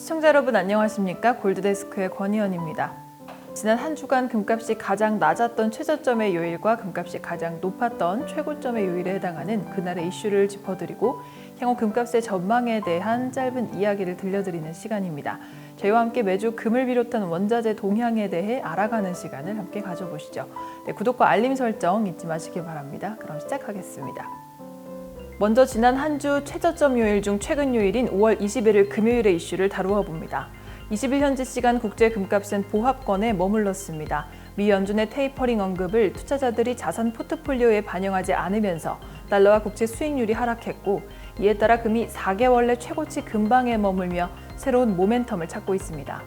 시청자 여러분 안녕하십니까? 골드데스크의 권희연입니다. 지난 한 주간 금값이 가장 낮았던 최저점의 요일과 금값이 가장 높았던 최고점의 요일에 해당하는 그날의 이슈를 짚어드리고 향후 금값의 전망에 대한 짧은 이야기를 들려드리는 시간입니다. 저희와 함께 매주 금을 비롯한 원자재 동향에 대해 알아가는 시간을 함께 가져보시죠. 네, 구독과 알림 설정 잊지 마시기 바랍니다. 그럼 시작하겠습니다. 먼저 지난 한 주 최저점 요일 중 최근 요일인 5월 21일 금요일의 이슈를 다루어 봅니다. 20일 현지 시간 국제 금값은 보합권에 머물렀습니다. 미 연준의 테이퍼링 언급을 투자자들이 자산 포트폴리오에 반영하지 않으면서 달러와 국채 수익률이 하락했고, 이에 따라 금이 4개월 내 최고치 근방에 머물며 새로운 모멘텀을 찾고 있습니다.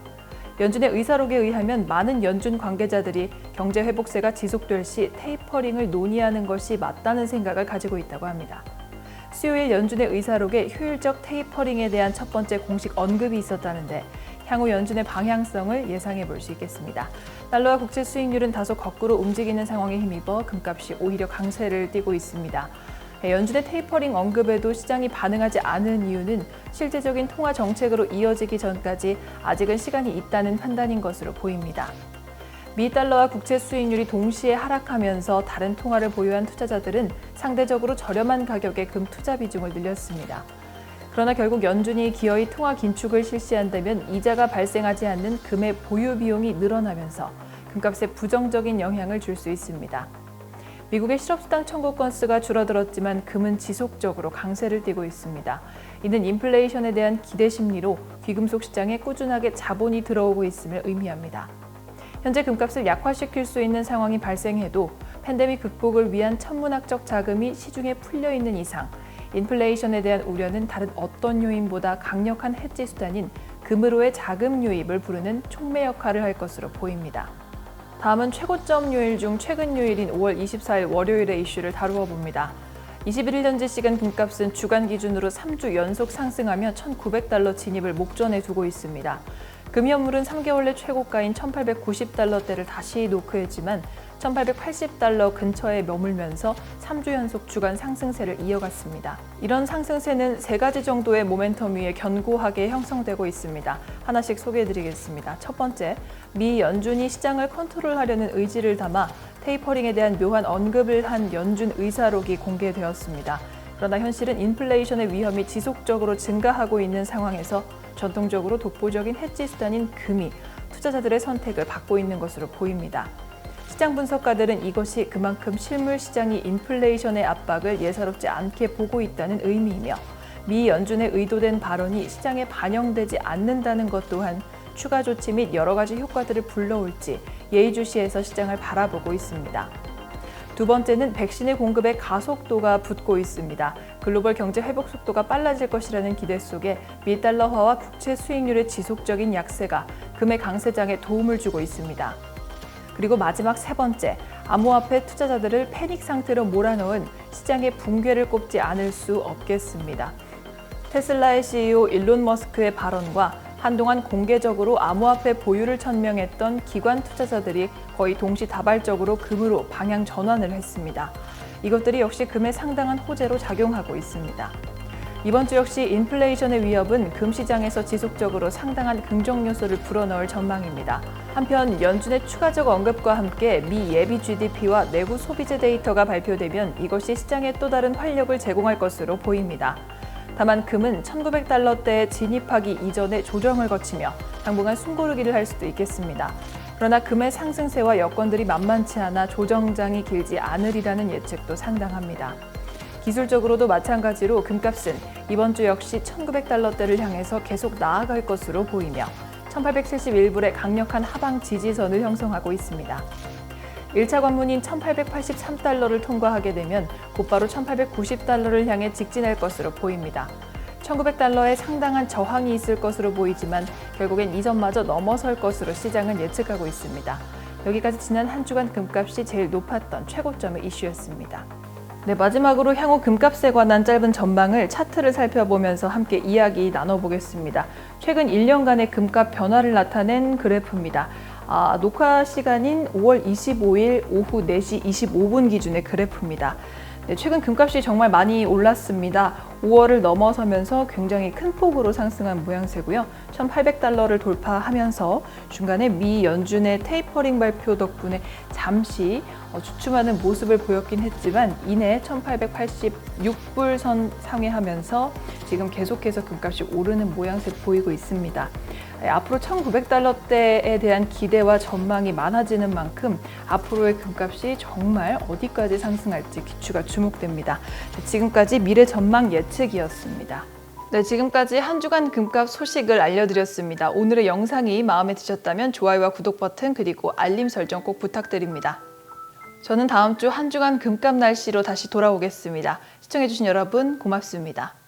연준의 의사록에 의하면 많은 연준 관계자들이 경제 회복세가 지속될 시 테이퍼링을 논의하는 것이 맞다는 생각을 가지고 있다고 합니다. 수요일 연준의 의사록에 효율적 테이퍼링에 대한 첫 번째 공식 언급이 있었다는데 향후 연준의 방향성을 예상해 볼 수 있겠습니다. 달러와 국채 수익률은 다소 거꾸로 움직이는 상황에 힘입어 금값이 오히려 강세를 띠고 있습니다. 연준의 테이퍼링 언급에도 시장이 반응하지 않은 이유는 실제적인 통화 정책으로 이어지기 전까지 아직은 시간이 있다는 판단인 것으로 보입니다. 미 달러와 국채 수익률이 동시에 하락하면서 다른 통화를 보유한 투자자들은 상대적으로 저렴한 가격에 금 투자 비중을 늘렸습니다. 그러나 결국 연준이 기어이 통화 긴축을 실시한다면 이자가 발생하지 않는 금의 보유 비용이 늘어나면서 금값에 부정적인 영향을 줄 수 있습니다. 미국의 실업수당 청구 건수가 줄어들었지만 금은 지속적으로 강세를 띠고 있습니다. 이는 인플레이션에 대한 기대 심리로 귀금속 시장에 꾸준하게 자본이 들어오고 있음을 의미합니다. 현재 금값을 약화시킬 수 있는 상황이 발생해도 팬데믹 극복을 위한 천문학적 자금이 시중에 풀려 있는 이상 인플레이션에 대한 우려는 다른 어떤 요인보다 강력한 해지 수단인 금으로의 자금 유입을 부르는 촉매 역할을 할 것으로 보입니다. 다음은 최고점 요일 중 최근 요일인 5월 24일 월요일의 이슈를 다루어 봅니다. 21일 현지 시간 금값은 주간 기준으로 3주 연속 상승하며 1,900달러 진입을 목전에 두고 있습니다. 금 현물은 3개월 내 최고가인 1,890달러대를 다시 노크했지만 1,880달러 근처에 머물면서 3주 연속 주간 상승세를 이어갔습니다. 이런 상승세는 세 가지 정도의 모멘텀 위에 견고하게 형성되고 있습니다. 하나씩 소개해드리겠습니다. 첫 번째, 미 연준이 시장을 컨트롤하려는 의지를 담아 테이퍼링에 대한 묘한 언급을 한 연준 의사록이 공개되었습니다. 그러나 현실은 인플레이션의 위험이 지속적으로 증가하고 있는 상황에서 전통적으로 독보적인 해지 수단인 금이 투자자들의 선택을 받고 있는 것으로 보입니다. 시장 분석가들은 이것이 그만큼 실물 시장이 인플레이션의 압박을 예사롭지 않게 보고 있다는 의미이며 미 연준의 의도된 발언이 시장에 반영되지 않는다는 것 또한 추가 조치 및 여러 가지 효과들을 불러올지 예의주시해서 시장을 바라보고 있습니다. 두 번째는 백신의 공급에 가속도가 붙고 있습니다. 글로벌 경제 회복 속도가 빨라질 것이라는 기대 속에 미 달러화와 국채 수익률의 지속적인 약세가 금의 강세장에 도움을 주고 있습니다. 그리고 마지막 세 번째, 암호화폐 투자자들을 패닉 상태로 몰아넣은 시장의 붕괴를 꼽지 않을 수 없겠습니다. 테슬라의 CEO 일론 머스크의 발언과 한동안 공개적으로 암호화폐 보유를 천명했던 기관 투자자들이 거의 동시다발적으로 금으로 방향 전환을 했습니다. 이것들이 역시 금에 상당한 호재로 작용하고 있습니다. 이번 주 역시 인플레이션의 위협은 금 시장에서 지속적으로 상당한 긍정 요소를 불어넣을 전망입니다. 한편 연준의 추가적 언급과 함께 미 예비 GDP와 내구 소비재 데이터가 발표되면 이것이 시장에 또 다른 활력을 제공할 것으로 보입니다. 다만 금은 1,900달러대에 진입하기 이전에 조정을 거치며 당분간 숨고르기를 할 수도 있겠습니다. 그러나 금의 상승세와 여건들이 만만치 않아 조정장이 길지 않으리라는 예측도 상당합니다. 기술적으로도 마찬가지로 금값은 이번 주 역시 1,900달러대를 향해서 계속 나아갈 것으로 보이며 1,871불의 강력한 하방 지지선을 형성하고 있습니다. 1차 관문인 1,883달러를 통과하게 되면 곧바로 1,890달러를 향해 직진할 것으로 보입니다. 1,900달러에 상당한 저항이 있을 것으로 보이지만 결국엔 이 점마저 넘어설 것으로 시장은 예측하고 있습니다. 여기까지 지난 한 주간 금값이 제일 높았던 최고점의 이슈였습니다. 네, 마지막으로 향후 금값에 관한 짧은 전망을 차트를 살펴보면서 함께 이야기 나눠보겠습니다. 최근 1년간의 금값 변화를 나타낸 그래프입니다. 녹화 시간인 5월 25일 오후 4시 25분 기준의 그래프입니다. 네, 최근 금값이 정말 많이 올랐습니다. 5월을 넘어서면서 굉장히 큰 폭으로 상승한 모양새고요. 1,800달러를 돌파하면서 중간에 미 연준의 테이퍼링 발표 덕분에 잠시 주춤하는 모습을 보였긴 했지만 이내 1,886불 선 상회하면서 지금 계속해서 금값이 오르는 모양새 보이고 있습니다. 앞으로 1,900달러대에 대한 기대와 전망이 많아지는 만큼 앞으로의 금값이 정말 어디까지 상승할지 기추가 주목됩니다. 지금까지 미래 전망 예측이었습니다. 네, 지금까지 한 주간 금값 소식을 알려드렸습니다. 오늘의 영상이 마음에 드셨다면 좋아요와 구독 버튼 그리고 알림 설정 꼭 부탁드립니다. 저는 다음 주 한 주간 금값 날씨로 다시 돌아오겠습니다. 시청해주신 여러분 고맙습니다.